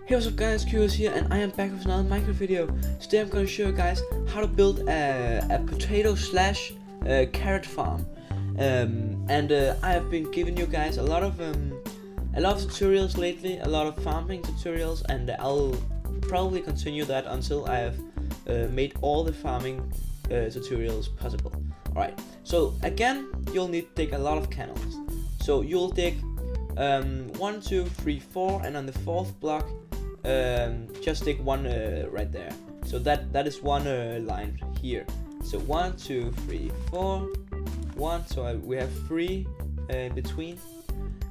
Hey, what's up guys, Curious here, and I am back with another Minecraft video. Today I'm going to show you guys how to build a potato slash carrot farm. I have been giving you guys a lot of tutorials lately, a lot of farming tutorials, and I'll probably continue that until I have made all the farming tutorials possible. Alright, so again, you'll need to dig a lot of canals. So you'll dig 1, 2, 3, 4, and on the fourth block just dig one right there. So that is one line here. So 1, 2, 3, 4, 1. So we have 3 in between,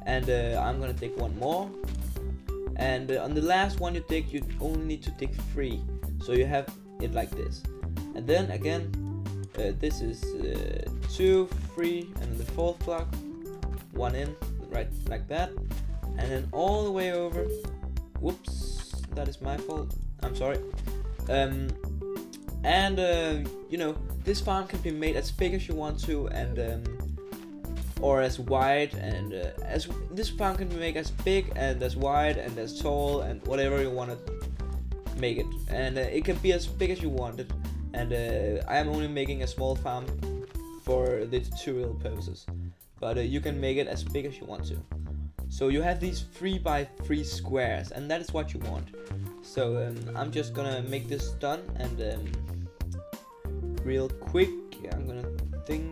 and I'm gonna dig one more. And on the last one you dig, you only need to dig 3. So you have it like this. And then again, this is 2, 3, and on the fourth block, 1 in, right like that, and then all the way over. Whoops, that is my fault, I'm sorry. You know, this farm can be made as big as you want to, and or as wide, and as this farm can be made as big and as wide and as tall and whatever you want to make it, and it can be as big as you want it. And I am only making a small farm for the tutorial purposes, but you can make it as big as you want to. So you have these 3 by 3 squares, and that is what you want. So I'm just gonna make this done, and real quick, I'm gonna think.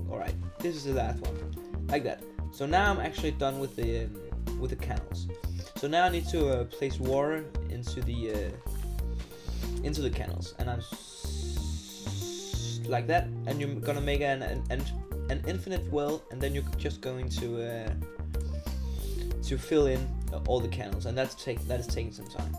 Alright, this is the last one, like that. So now I'm actually done with the canals. So now I need to place water into the canals, and I'm like that, and you're gonna make an infinite well, and then you're just going to fill in all the canals, and that is taking some time.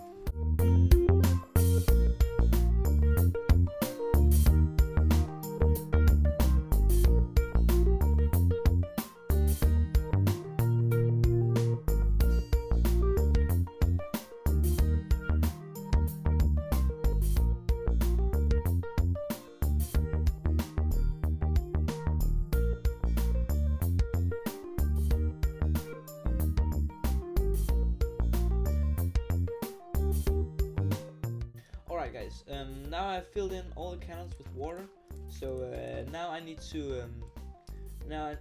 Alright guys, now I've filled in all the canals with water. So now I need to now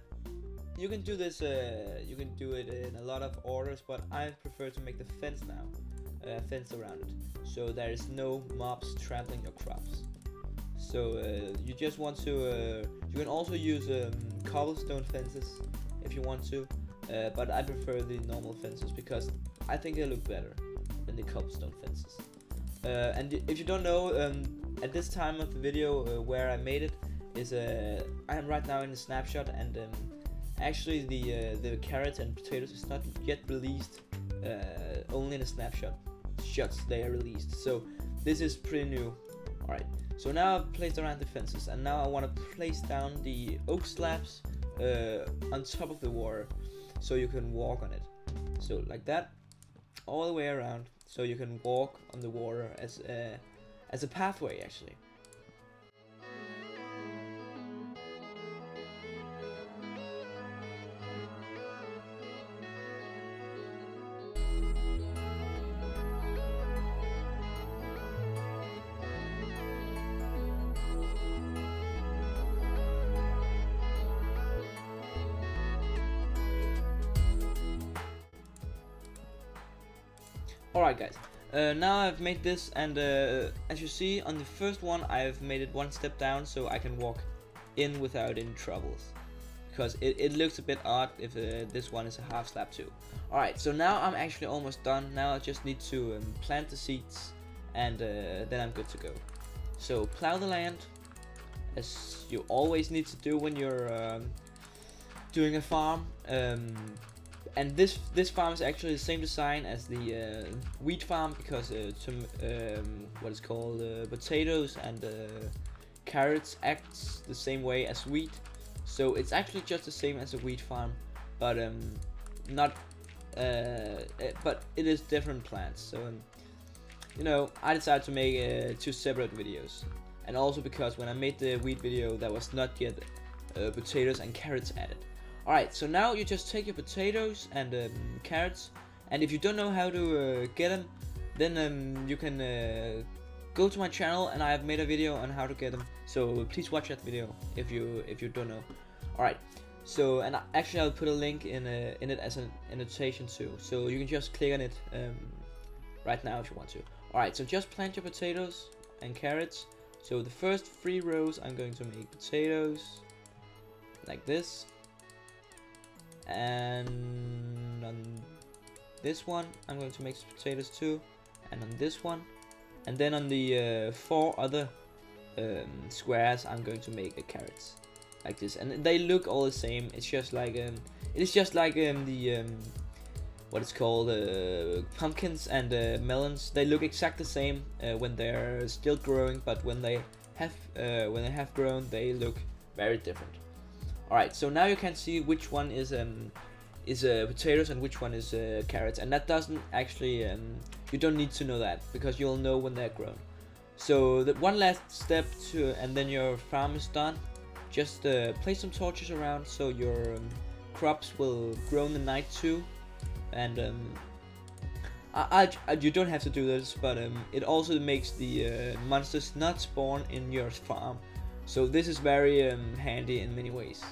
you can do this, you can do it in a lot of orders, but I prefer to make the fence now, fence around it, so there is no mobs trampling your crops. So you just want to you can also use cobblestone fences if you want to, but I prefer the normal fences because I think they look better than the cobblestone fences. And if you don't know, at this time of the video where I made it is I am right now in a snapshot, and actually the carrots and potatoes is not yet released, only in a snapshot shots they are released. So this is pretty new. Alright, so now I've placed around the fences, and now I want to place down the oak slabs on top of the water, so you can walk on it. So like that, all the way around, so you can walk on the water as a pathway actually. Alright guys, now I've made this, and as you see on the first one I've made it one step down so I can walk in without any troubles, because it looks a bit odd if this one is a half slab too. Alright, so now I'm actually almost done. Now I just need to plant the seeds, and then I'm good to go. So plow the land, as you always need to do when you're doing a farm. And this farm is actually the same design as the wheat farm, because what is called potatoes and carrots acts the same way as wheat. So it's actually just the same as a wheat farm, but but it is different plants. So you know, I decided to make 2 separate videos, and also because when I made the wheat video there was not yet potatoes and carrots added. Alright, so now you just take your potatoes and carrots And if you don't know how to get them, then you can go to my channel, and I have made a video on how to get them. So please watch that video if you don't know. All right. So, and actually I'll put a link in it as an annotation too, so you can just click on it right now if you want to. Alright, so just plant your potatoes and carrots. So the first 3 rows I'm going to make potatoes like this, and on this one I'm going to make potatoes too, and on this one, and then on the 4 other squares I'm going to make carrots like this, and they look all the same. It's just like the what it's called, pumpkins and melons. They look exactly the same when they're still growing, but when they have grown, they look very different. All right, so now you can see which one is potatoes and which one is carrots, and that doesn't actually you don't need to know that, because you'll know when they're grown. So the one last step and then your farm is done. Just place some torches around so your crops will grow in the night too, and you don't have to do this, but it also makes the monsters not spawn in your farm. So this is very handy in many ways.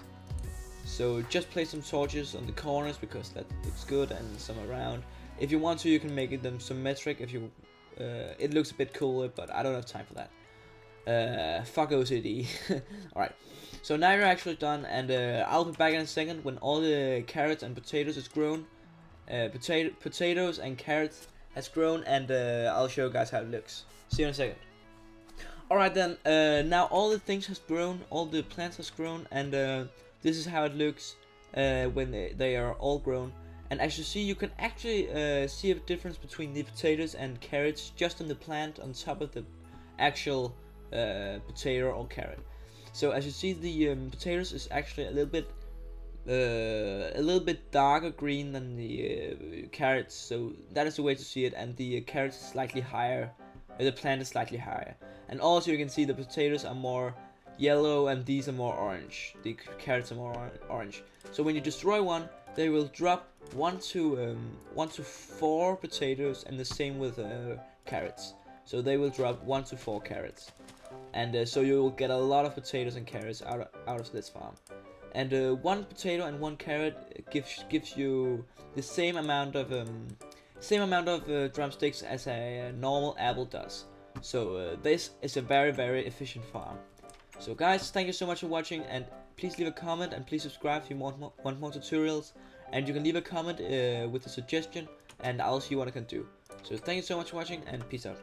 So just place some torches on the corners because that looks good, and some around. If you want to, you can make them symmetric. If you, it looks a bit cooler, but I don't have time for that. Fuck OCD. Alright, so now you're actually done, and I'll be back in a second when all the carrots and potatoes is grown. Potatoes and carrots has grown, and I'll show you guys how it looks. See you in a second. Alright then, now all the things has grown, all the plants has grown, and this is how it looks when they are all grown. And as you see, you can actually see a difference between the potatoes and carrots just on the plant on top of the actual potato or carrot. So as you see, the potatoes is actually a little bit darker green than the carrots. So that is the way to see it, and the carrots is slightly higher. The plant is slightly higher, and also you can see the potatoes are more yellow and these are more orange. The carrots are more orange. So when you destroy one, they will drop 1 to 4 potatoes, and the same with carrots. So they will drop 1 to 4 carrots, and so you will get a lot of potatoes and carrots out of this farm. And 1 potato and 1 carrot gives you the same amount of drumsticks as a normal apple does. So this is a very efficient farm. So guys, thank you so much for watching, and please leave a comment, and please subscribe if you want more tutorials. And you can leave a comment with a suggestion, and I'll see what I can do. So thank you so much for watching, and peace out.